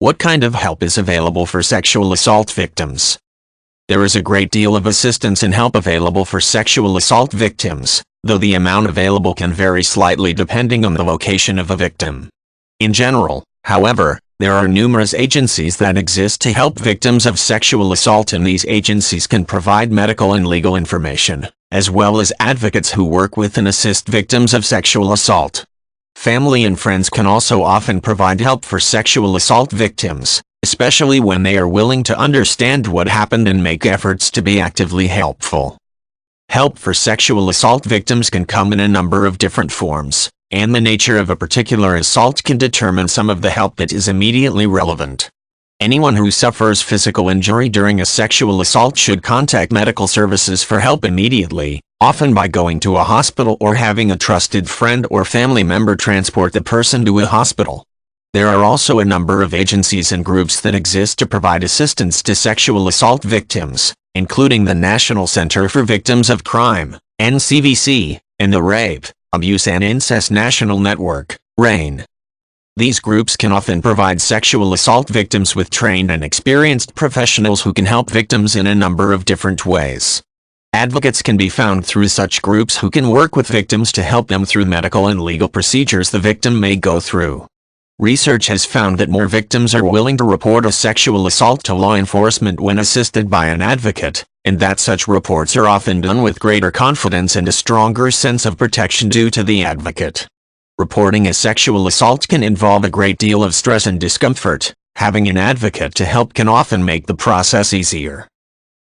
What kind of help is available for sexual assault victims? There is a great deal of assistance and help available for sexual assault victims, though the amount available can vary slightly depending on the location of a victim. In general, however, there are numerous agencies that exist to help victims of sexual assault, and these agencies can provide medical and legal information, as well as advocates who work with and assist victims of sexual assault. Family and friends can also often provide help for sexual assault victims, especially when they are willing to understand what happened and make efforts to be actively helpful. Help for sexual assault victims can come in a number of different forms, and the nature of a particular assault can determine some of the help that is immediately relevant. Anyone who suffers physical injury during a sexual assault should contact medical services for help immediately, often by going to a hospital or having a trusted friend or family member transport the person to a hospital. There are also a number of agencies and groups that exist to provide assistance to sexual assault victims, including the National Center for Victims of Crime, NCVC, and the Rape, Abuse and Incest National Network, RAIN. These groups can often provide sexual assault victims with trained and experienced professionals who can help victims in a number of different ways. Advocates can be found through such groups who can work with victims to help them through medical and legal procedures the victim may go through. Research has found that more victims are willing to report a sexual assault to law enforcement when assisted by an advocate, and that such reports are often done with greater confidence and a stronger sense of protection due to the advocate. Reporting a sexual assault can involve a great deal of stress and discomfort. Having an advocate to help can often make the process easier.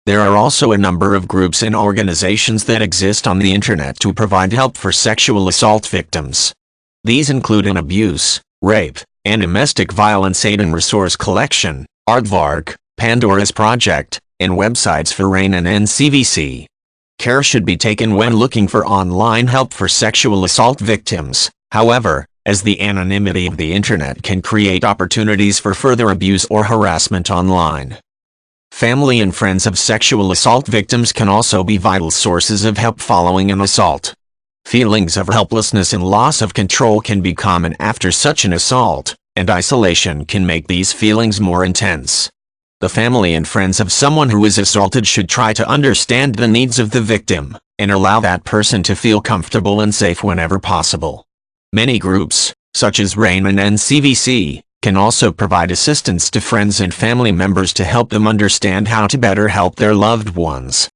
There are also a number of groups and organizations that exist on the internet to provide help for sexual assault victims. These include an abuse, rape, and domestic violence aid and resource collection, Aardvark, Pandora's Project, and websites for RAIN and NCVC. Care should be taken when looking for online help for sexual assault victims, however, as the anonymity of the internet can create opportunities for further abuse or harassment online. Family and friends of sexual assault victims can also be vital sources of help following an assault. Feelings of helplessness and loss of control can be common after such an assault, and isolation can make these feelings more intense. The family and friends of someone who is assaulted should try to understand the needs of the victim, and allow that person to feel comfortable and safe whenever possible. Many groups, such as RAIN and NCVC, can also provide assistance to friends and family members to help them understand how to better help their loved ones.